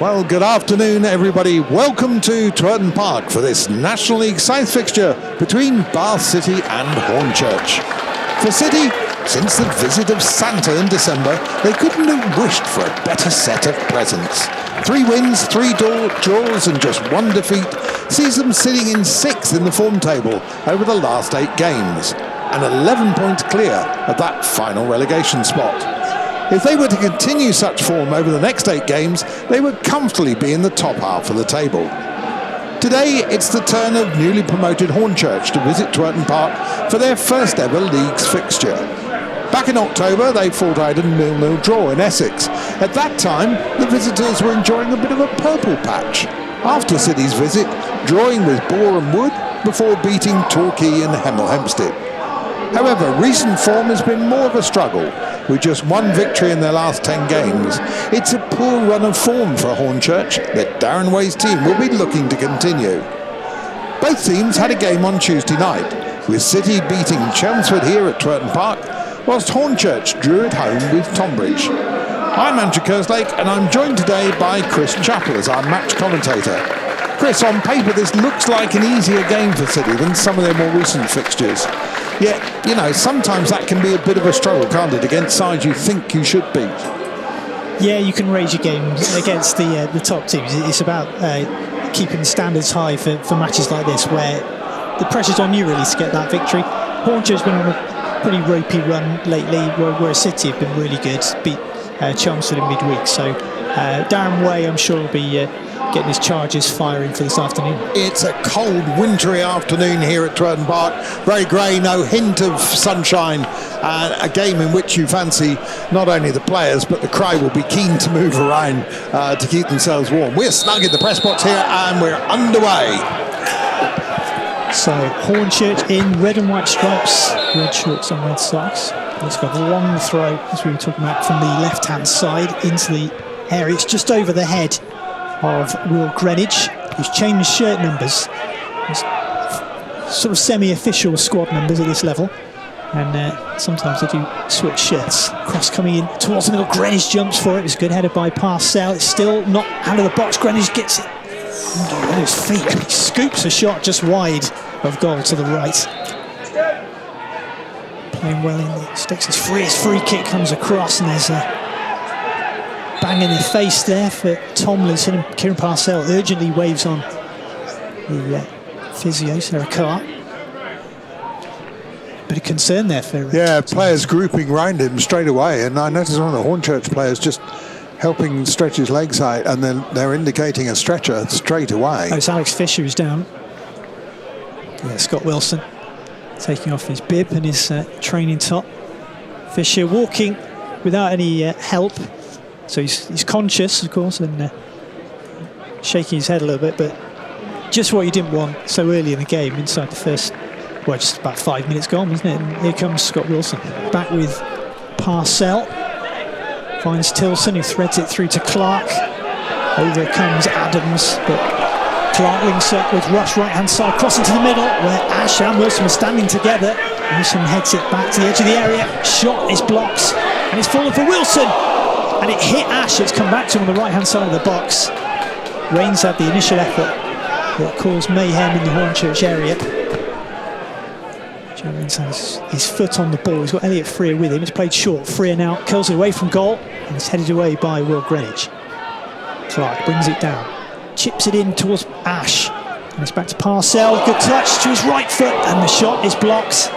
Well, good afternoon, everybody. Welcome to Twerton Park for this National League South fixture between Bath City and Hornchurch. For City, since the visit of Santa in December, they couldn't have wished for a better set of presents. 3 wins, 3 draws and just 1 defeat sees them sitting in 6th in the form table over the last 8 games, and 11 points clear of that final relegation spot. If they were to continue such form over the next 8 games, they would comfortably be in the top half of the table. Today, it's the turn of newly promoted Hornchurch to visit Twerton Park for their first ever leagues fixture. Back in October, they fought out a 0-0 draw in Essex. At that time, the visitors were enjoying a bit of a purple patch. After City's visit, drawing with Boreham Wood before beating Torquay and Hemel Hempstead. However, recent form has been more of a struggle, with just 1 victory in their last 10 games. It's a poor run of form for Hornchurch that Darren Way's team will be looking to continue. Both teams had a game on Tuesday night, with City beating Chelmsford here at Twerton Park, whilst Hornchurch drew at home with Tonbridge. I'm Andrew Kerslake, and I'm joined today by Chris Chappell as our match commentator. Chris, on paper this looks like an easier game for City than some of their more recent fixtures. Yet, you know, sometimes that can be a bit of a struggle, can't it, against sides you think you should beat? Yeah, you can raise your games against the top teams. It's about keeping the standards high for matches like this, where the pressure's on you really to get that victory. Hornchurch's been on a pretty ropey run lately, where City have been really good, beat Chelmsford in midweek. So Darren Way, I'm sure, will be getting his charges firing for this afternoon. It's a cold, wintry afternoon here at Twerton Park. Very grey, no hint of sunshine. A game in which you fancy not only the players, but the crowd will be keen to move around to keep themselves warm. We're snug in the press box here and we're underway. So Hornchurch in red and white stripes, red shorts and red socks. It's got a long throw, as we were talking about, from the left-hand side into the area. It's just over the head of Will Greenwich, who's changed shirt numbers. It's sort of semi-official squad numbers at this level, and sometimes they do switch shirts. Cross coming in towards the middle, Greenwich jumps for it. It's a good headed by Parcell. It's still not out of the box. Greenwich gets it under his feet and he scoops a shot just wide of goal to the right. Playing well in the sticks. His free kick comes across, and there's a bang in the face there for Tomlinson, and Kieran Parcell urgently waves on the physio, Sarah Carr. Bit of concern there for... Yeah, players grouping round him straight away, and I noticed one of the Hornchurch players just helping stretch his legs out, and then they're indicating a stretcher straight away. Oh, it's Alex Fisher who's down. Yeah, Scott Wilson taking off his bib and his training top. Fisher walking without any help. So he's conscious, of course, and shaking his head a little bit, but just what you didn't want so early in the game, inside the first, well, just about 5 minutes gone, isn't it? And here comes Scott Wilson, back with Parcell. Finds Tilson, who threads it through to Clark. Over comes Adams, but Clark links up with Rush, right-hand side, crossing to the middle, where Ash and Wilson are standing together. Wilson heads it back to the edge of the area. Shot is blocked, and it's fallen for Wilson. And it hit Ash. It's come back to him on the right-hand side of the box. Rains had the initial effort that caused mayhem in the Hornchurch area. Joe Rains has his foot on the ball. He's got Elliot Freer with him. It's played short. Freer now curls it away from goal, and it's headed away by Will Greenwich. Clark brings it down, chips it in towards Ash, and it's back to Parcell. Good touch to his right foot, and the shot is blocked.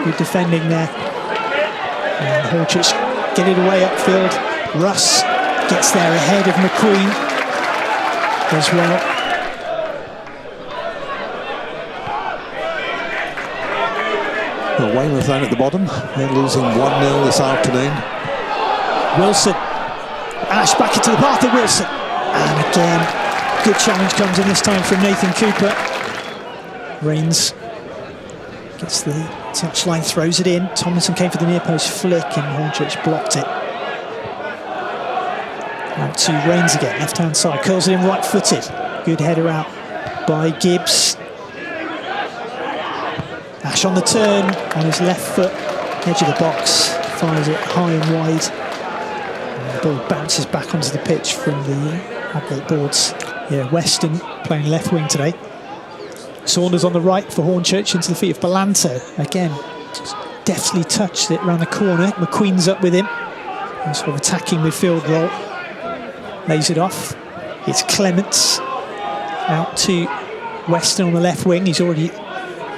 Good defending there. And Hornchurch get it away upfield. Russ gets there ahead of McQueen as well. Well, Weymouth down at the bottom. They're losing 1-0 this afternoon. Wilson. Ash back into the path of Wilson. And again, good challenge comes in this time from Nathan Cooper. Rains gets the touchline, throws it in. Tomlinson came for the near post flick, and Hornchurch blocked it. Out to Rains again, left-hand side, curls it in right-footed. Good header out by Gibbs. Ash on the turn, on his left foot, edge of the box, fires it high and wide. And the ball bounces back onto the pitch from the advert boards. Yeah, Weston playing left wing today. Saunders on the right for Hornchurch into the feet of 𝗛𝗚𝗚𝗚𝗚. Again, just deftly touched it around the corner. McQueen's up with him. Sort of attacking midfield role. Lays it off. It's Clements out to Weston on the left wing. He's already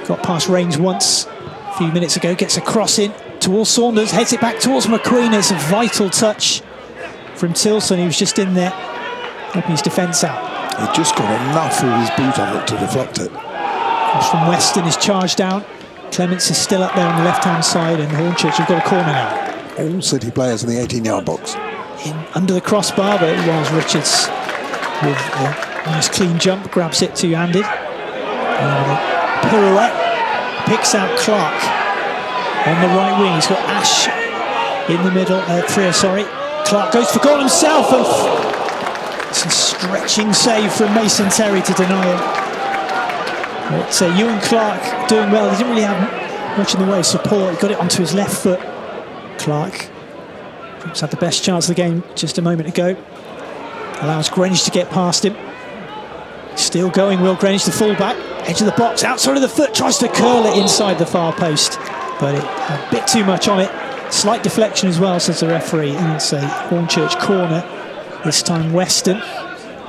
got past range once a few minutes ago. Gets a cross in towards Saunders. Heads it back towards McQueen. It's a vital touch from Tilson. He was just in there helping his defence out. He just got enough of his boot on it to deflect it. Cross from Weston is charged down. Clements is still up there on the left-hand side, and Hornchurch have got a corner now. All City players in the 18-yard box. In under the crossbar, but Wiles Richards with a nice clean jump, grabs it two-handed. Pirouette, picks out Clark on the right wing. He's got Ash in the middle, Freer, sorry. Clark goes for goal himself, and it's a stretching save from Mason Terry to deny him. But Ewan Clark doing well. He didn't really have much in the way of support. He got it onto his left foot. Clark perhaps had the best chance of the game just a moment ago. Allows Greenwich to get past him. Still going, Will Greenwich, the fullback. Edge of the box, outside of the foot, tries to curl it inside the far post. But it had a bit too much on it. Slight deflection as well, says the referee. And it's a Hornchurch corner. This time Weston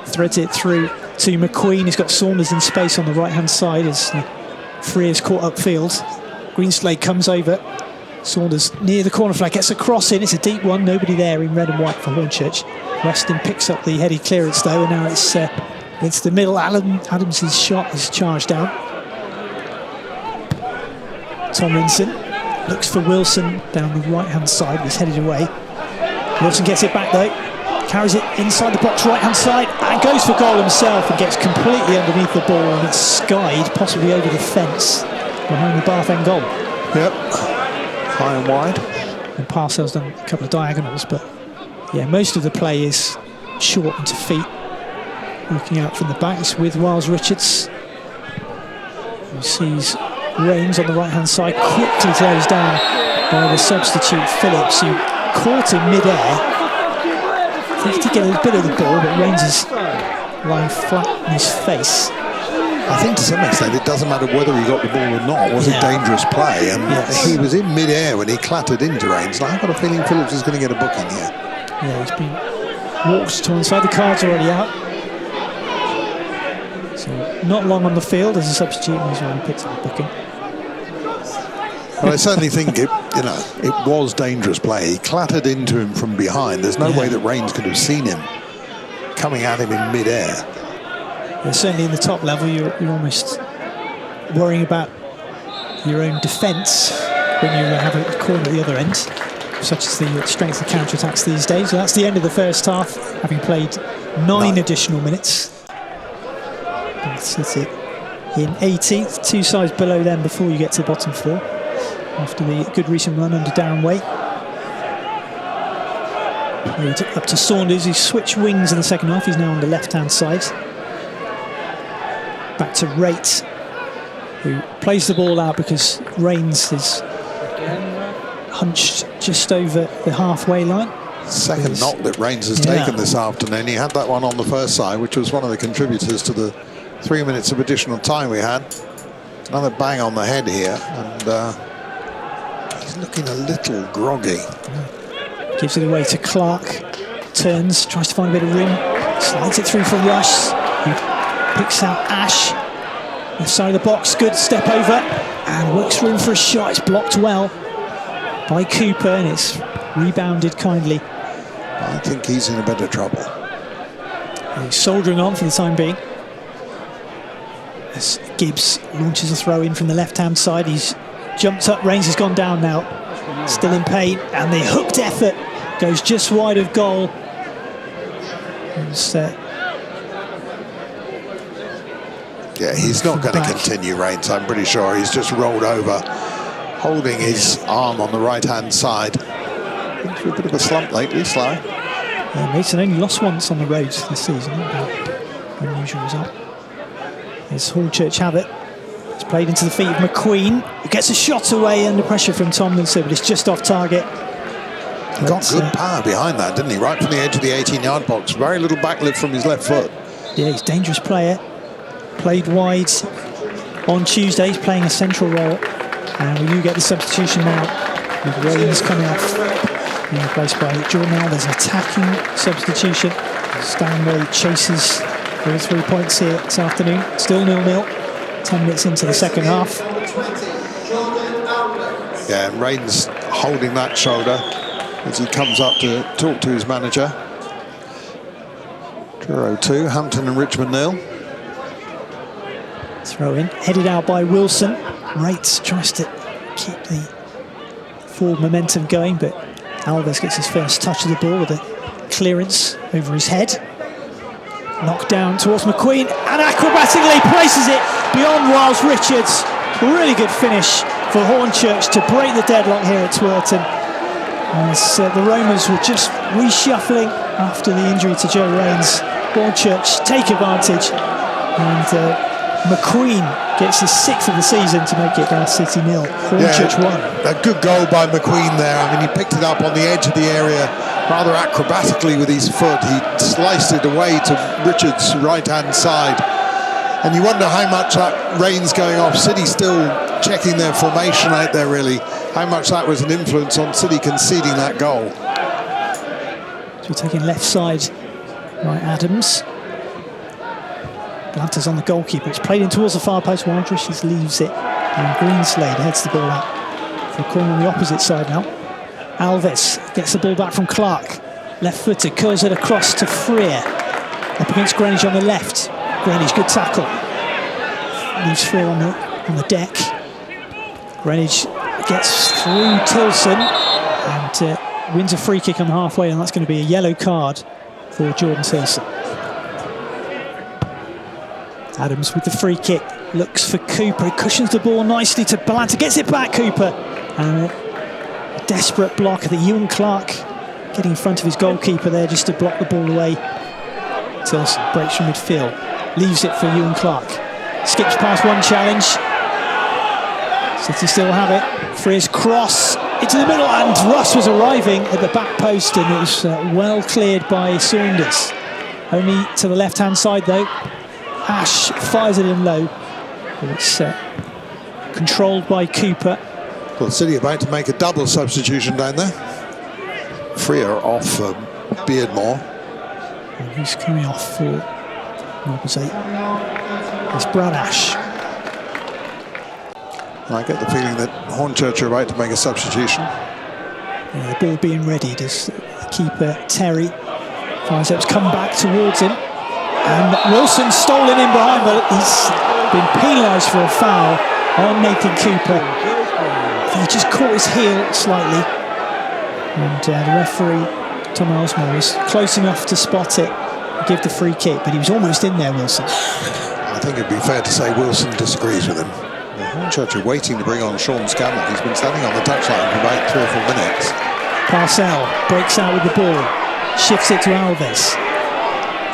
threads it through to McQueen. He's got Saunders in space on the right-hand side as Freer's caught upfield. Greenslade comes over. Saunders near the corner flag, gets a cross in. It's a deep one, nobody there in red and white for Hornchurch. Weston picks up the headed clearance though, and now it's the middle. Adams' shot is charged down. Tomlinson looks for Wilson down the right-hand side. He's headed away. Wilson gets it back though. Carries it inside the box, right-hand side, and goes for goal himself and gets completely underneath the ball, and it's skied, possibly over the fence behind the Bath end goal. Yep, high and wide. And Parcells done a couple of diagonals, but yeah, most of the play is short and to feet. Looking out from the back, it's with Wiles Richards, who sees Rains on the right-hand side, quickly throws down by the substitute Phillips, who caught in mid-air. I think he did get a bit of the ball, but Rains is lying flat on his face. I think to some extent it doesn't matter whether he got the ball or not. It was a dangerous play, and he was in mid-air when he clattered into Rains. I've got a feeling Phillips is going to get a booking here. Yeah, he's been walked to one side. The card's already out. So not long on the field as a substitute, and he's already picked up the booking. But I certainly think it was dangerous play. He clattered into him from behind. There's no way that Rains could have seen him coming at him in mid-air. Yeah, certainly in the top level, you're almost worrying about your own defence when you have a corner at the other end, such as the strength of counter-attacks these days. So that's the end of the first half, having played nine additional minutes. City in 18th, two sides below them before you get to the bottom four, after the good recent run under Darren Way. Played up to Saunders, who switched wings in the second half. He's now on the left-hand side. Back to Rate, who plays the ball out because Rains is hunched just over the halfway line. Second knock that Rains has taken this afternoon. He had that one on the first side, which was one of the contributors to the 3 minutes of additional time we had. Another bang on the head here, and he's looking a little groggy. Gives it away to Clark, turns, tries to find a bit of room, slides it through for Rush, who picks out Ash, left side of the box, good step over, and works room for a shot. It's blocked well by Cooper, and it's rebounded kindly. I think he's in a bit of trouble. He's soldiering on for the time being. As Gibbs launches a throw in from the left-hand side, he's jumped up, Rains has gone down now, still in pain, and the hooked effort goes just wide of goal. Yeah, he's not going to continue, Rains, I'm pretty sure. He's just rolled over, holding his arm on the right-hand side. Been through a bit of a slump lately, Sly. Yeah, Mason only lost once on the road this season. Unusual result. As Hornchurch have it. It's played into the feet of McQueen, who gets a shot away under pressure from Tomlinson, but it's just off target. Got good power behind that, didn't he? Right from the edge of the 18-yard box. Very little backlift from his left foot. Yeah, he's a dangerous player. Played wide on Tuesday. He's playing a central role. And we do get the substitution now with Rains coming off, being replaced by Jordan Alves. An attacking substitution. Stanley chases all 3 points here this afternoon. Still 0-0. 10 minutes into the second half. Yeah, and Rains holding that shoulder as he comes up to talk to his manager. Truro 2, Hampton and Richmond 0. Throw in, headed out by Wilson. Rates tries to keep the forward momentum going, but Alves gets his first touch of the ball with a clearance over his head. Knocked down towards McQueen and acrobatically places it beyond Wiles Richards. Really good finish for Hornchurch to break the deadlock here at Twerton. As the Romans were just reshuffling after the injury to Joe Rains. Hornchurch take advantage, and McQueen gets his 6th of the season to make it City 0. Hornchurch 1. A good goal by McQueen there. I mean, he picked it up on the edge of the area rather acrobatically with his foot. He sliced it away to Richards' right-hand side. And you wonder how much that Rains going off, City still checking their formation out there really, how much that was an influence on City conceding that goal. So we're taking left side by Adams. Blanter's on the goalkeeper. It's played in towards the far post. Wiles Richards leaves it. And Greenslade heads the ball out for a corner on the opposite side now. Alves gets the ball back from Clark. Left-footed, curls it across to Freer. Up against Greenwich on the left. Greenwich, good tackle. Leaves Freer on the deck. Greenwich gets through Tilson and wins a free kick on the halfway, and that's going to be a yellow card for Jordan Tilson. Adams with the free kick, looks for Cooper, he cushions the ball nicely to Blanter, gets it back, Cooper, and a desperate block. I think Ewan Clark getting in front of his goalkeeper there just to block the ball away. Tilson breaks from midfield, leaves it for Ewan Clark, skips past one challenge. City still have it. Freer's cross into the middle, and Ross was arriving at the back post, and it was well cleared by Saunders. Only to the left-hand side though. Ash fires it in low. It's controlled by Cooper. Well, City about to make a double substitution down there. Freer off Beardmore. And he's coming off for opposite. It's Brad Ash. I get the feeling that Hornchurch are about to make a substitution. Yeah, the ball being readied as the keeper Terry finds out it's come back towards him. And Wilson stolen in behind, but he's been penalised for a foul on Nathan Cooper. He just caught his heel slightly. And the referee, Tom Elsmore, was close enough to spot it and give the free kick, but he was almost in there, Wilson. I think it'd be fair to say Wilson disagrees with him. Hornchurch are waiting to bring on Sean Scammell. He's been standing on the touchline for about 3 or 4 minutes. Parcell breaks out with the ball, shifts it to Alves.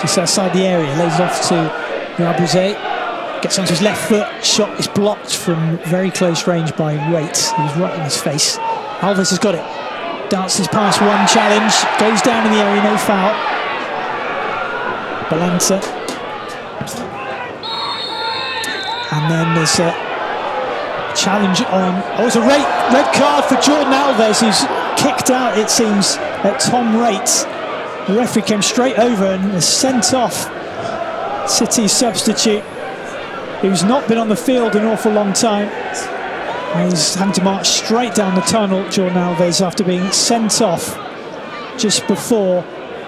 Just outside the area, lays it off to 𝗛𝗚𝗛𝗚𝗛𝗧, gets onto his left foot, shot is blocked from very close range by Waite. He was right in his face. Alves has got it, dances past one challenge, goes down in the area, no foul. Blanter. And then there's a challenge on, it's a red card for Jordan Alves, who's kicked out, it seems, at Tom Raitt. The referee came straight over and has sent off City's substitute, who's not been on the field an awful long time. And he's having to march straight down the tunnel, Jordan Alves, after being sent off just before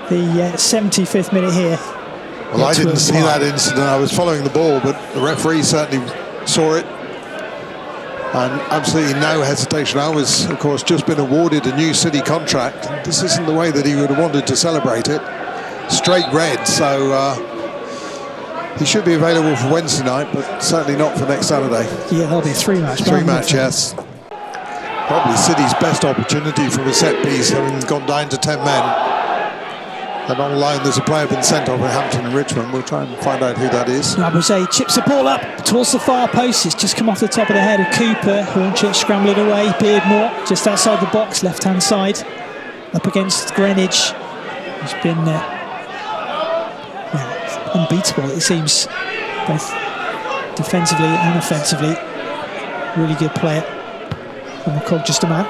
the 75th minute here. Well, I didn't see that incident. I was following the ball, but the referee certainly saw it. And absolutely no hesitation. Alves, of course, just been awarded a new City contract. This isn't the way that he would have wanted to celebrate it. Straight red, so he should be available for Wednesday night, but certainly not for next Saturday. Yeah, that'll be a 3-match. 3-match, yes. Probably City's best opportunity from a set piece, having gone down to 10 men. And on loan, there's a player been sent off at Hampton and Richmond. We'll try and find out who that is. 𝗛𝗚𝗛𝗚𝗛𝗧 chips the ball up towards the far post. It's just come off the top of the head of Cooper. Hornchurch scrambling away. Beardmore just outside the box, left-hand side. up against Greenwich, who's been unbeatable, it seems, both defensively and offensively. Really good player from 𝗛𝗚𝗛𝗟𝗓𝗏𝗧𝗦.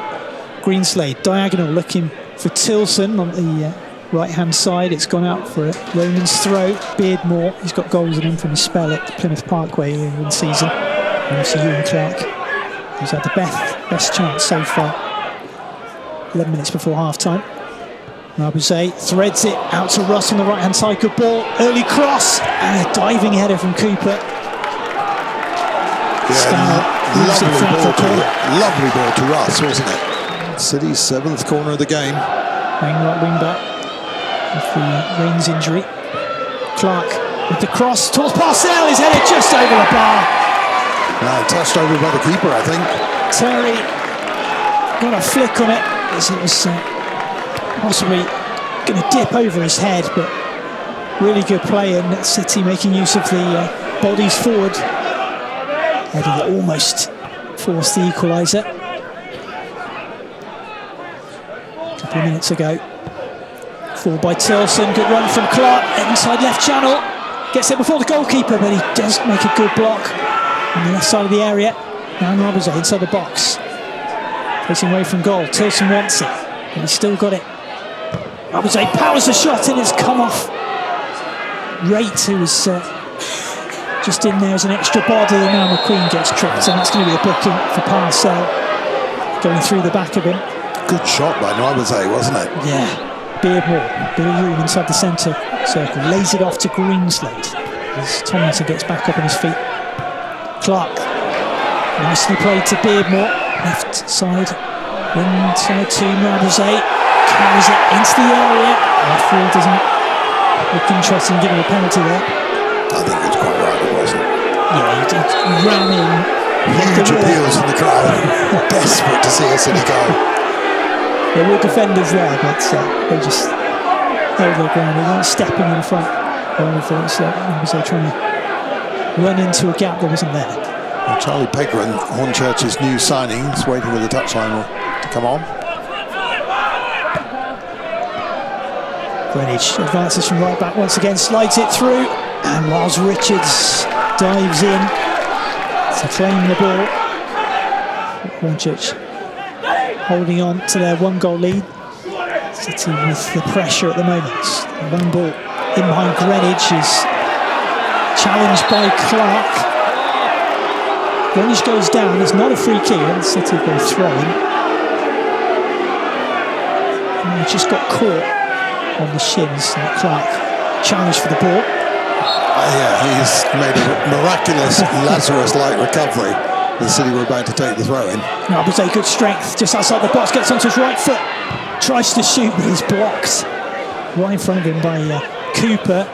𝗛𝗚𝗛𝗡 diagonal looking for Tilson on the right-hand side. It's gone out for a Roman's throw. 𝗛𝗚𝗚𝗏𝗧𝗦, he's got goals in him from his spell at Plymouth Parkway in the season. And obviously Ewan Clark, who's had the best chance so far. 11 minutes before half-time. 𝗛𝗚𝗏𝗏𝗧𝗦 threads it out to Russ on the right-hand side. Good ball, early cross, and a diving header from Cooper. Lovely ball to Russ, wasn't it? City's 7th corner of the game. Playing right wing back with the Rains injury. Clark with the cross towards Parcell, his headed just over the bar. Touched over by the keeper, I think. Terry got a flick on it as it was possibly going to dip over his head, but really good play, and City making use of the bodies forward. Header that almost forced the equaliser. A couple of minutes ago. Forward by Tilson, good run from Clark, inside left channel. Gets it before the goalkeeper, but he does make a good block on the left side of the area. Now 𝗛𝗚𝗏𝗏𝗧𝗦 inside the box. Facing away from goal, Tilson wants it, but he's still got it. 𝗛𝗚𝗏𝗏𝗧𝗦 powers the shot and it's come off. Rate, who was just in there as an extra body, and now McQueen gets tripped, and that's going to be a booking for Parcell, going through the back of him. Good shot by 𝗛𝗚𝗏𝗏𝗧𝗦, wasn't it? Yeah. 𝗛𝗚𝗏𝗏𝗏𝗧𝗏, bit of room inside the centre circle, lays it off to Greenslade as Tomlinson gets back up on his feet. Clark, nicely played to 𝗛𝗚𝗏𝗏𝗏𝗧𝗏, left side, inside to 𝗛𝗚𝗏𝗏𝗧𝗏, carries it into the area. Referee doesn't look interested in giving a penalty there. I think it's quite right, it wasn't. Yeah, he ran in. Huge appeals from the crowd, desperate to see a City goal. There were defenders there, but they just held their ground. They weren't stepping in front. 𝗛𝗚𝗏𝗏𝗏𝗧𝗏 trying to run into a gap that wasn't there. Well, Charlie Pegram, Hornchurch's new signing, is waiting with the touchline to come on. Greenwich advances from right back once again, slides it through, and Miles Richards dives in to claim the ball. Hornchurch holding on to their 1-goal lead. City with the pressure at the moment. The long ball in behind Greenwich is challenged by Clark. Greenwich goes down, it's not a free kick, and City go throwing. And he just got caught on the shins, and Clark challenged for the ball. Yeah, he's made a miraculous Lazarus-like recovery. The City were about to take the throw in. 𝗛𝗚𝗏𝗏𝗧𝗏 good strength, just outside the box, gets onto his right foot, tries to shoot, but he's blocked right in front of him by Cooper.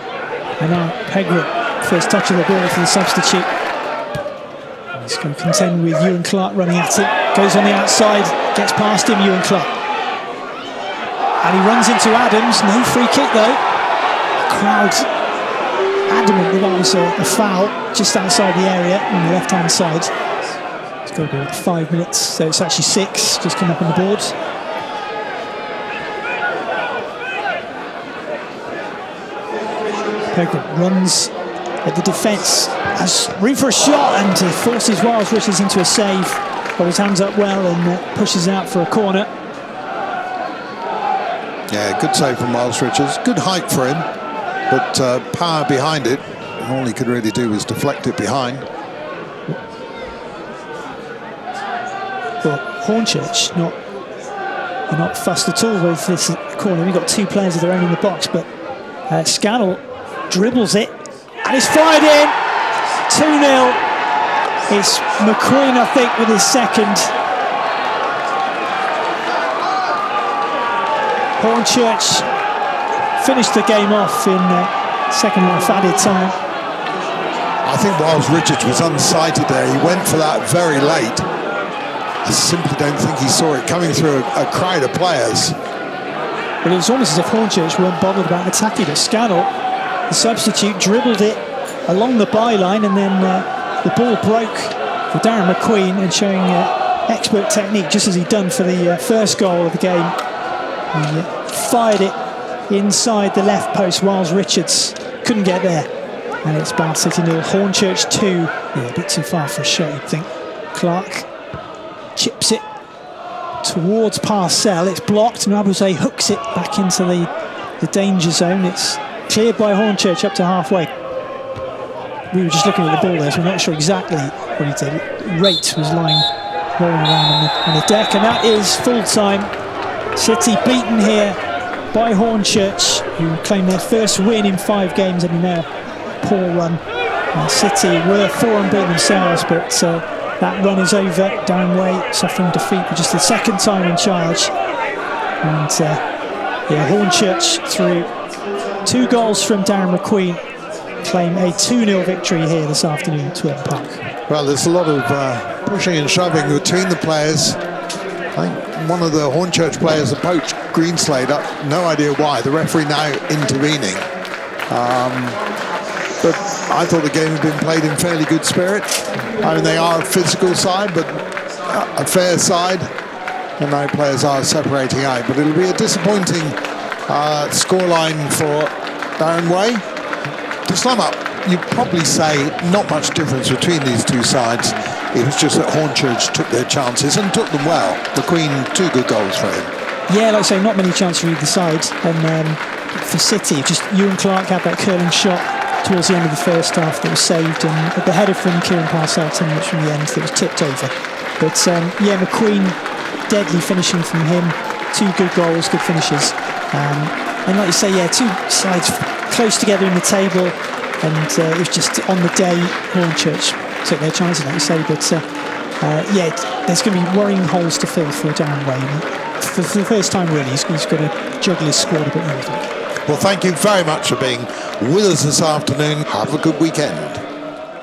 And now Pegram, first touch of the ball for the substitute. And he's going to contend with Ewan Clark running at him. Goes on the outside, gets past him, Ewan Clark. And he runs into Adams, no free kick though. Crowd adamant that was a foul just outside the area on the left-hand side. It's got to be 5 minutes, so it's actually 6, just come up on the board. Pegram runs at the defence, has room for a shot, and forces Miles Richards into a save. Got his hands up well and pushes out for a corner. Yeah, good save from Miles Richards. Good height for him, but power behind it. And all he could really do was deflect it behind. Well, Hornchurch not fussed at all with this corner. We've got 2 players of their own in the box, but 𝗛𝗏𝗏𝗏𝗧𝗏 dribbles it and it's fired in. 2-0. It's McQueen, I think, with his second. Hornchurch finished the game off in second half added time. I think Miles Richards was unsighted there. He went for that very late. I simply don't think he saw it coming through a crowd of players. But it was almost as if Hornchurch weren't bothered about attacking it. 𝗛𝗏𝗏𝗏𝗧𝗏, the substitute, dribbled it along the byline, and then the ball broke for Darren McQueen, and showing expert technique, just as he'd done for the first goal of the game. He fired it inside the left post. Wiles Richards couldn't get there. And it's Bath City 0, Hornchurch 2. Yeah, a bit too far for a shot, you'd think. Clark chips it towards 𝗛𝗚𝗚𝗛𝗚𝗧𝗦. It's blocked, and 𝗛𝗚𝗚𝗛𝗚𝗏 hooks it back into the danger zone. It's cleared by Hornchurch up to halfway. We were just looking at the ball there, so we're not sure exactly what he did. Rate was rolling around on the deck, and that is full time. City beaten here by Hornchurch, who claimed their first win in 5 games, and now poor run. City were 4 unbeaten themselves, but that run is over. Darren Way suffering defeat for just the 2nd time in charge. And yeah, Hornchurch through 2 goals from Darren McQueen claim a 2-0 victory here this afternoon at Twerton Park. Well, there's a lot of pushing and shoving between the players. I think one of the Hornchurch players approached Greenslade up, no idea why. The referee now intervening. But I thought the game had been played in fairly good spirit. I mean, they are a physical side, but a fair side. And now players are separating out. But it'll be a disappointing scoreline for Darren Way. To sum up, you'd probably say not much difference between these two sides. It was just that Hornchurch took their chances and took them well. McQueen, 2 good goals for him. Yeah, like I say, not many chances for either side. And for City, just Ewan Clark had that curling shot towards the end of the first half that was saved, and the header from Kieran 𝗛𝗚𝗛𝗏 10 minutes from the end that was tipped over. But yeah, McQueen, deadly finishing from him. 2 good goals, good finishes. And like you say, yeah, 2 sides close together in the table, and it was just on the day Hornchurch took their chances, like you say. But yeah, there's going to be worrying holes to fill for Darren Way. For the first time, really, he's got to juggle his squad a bit more, I think. Well, thank you very much for being with us this afternoon. Have a good weekend.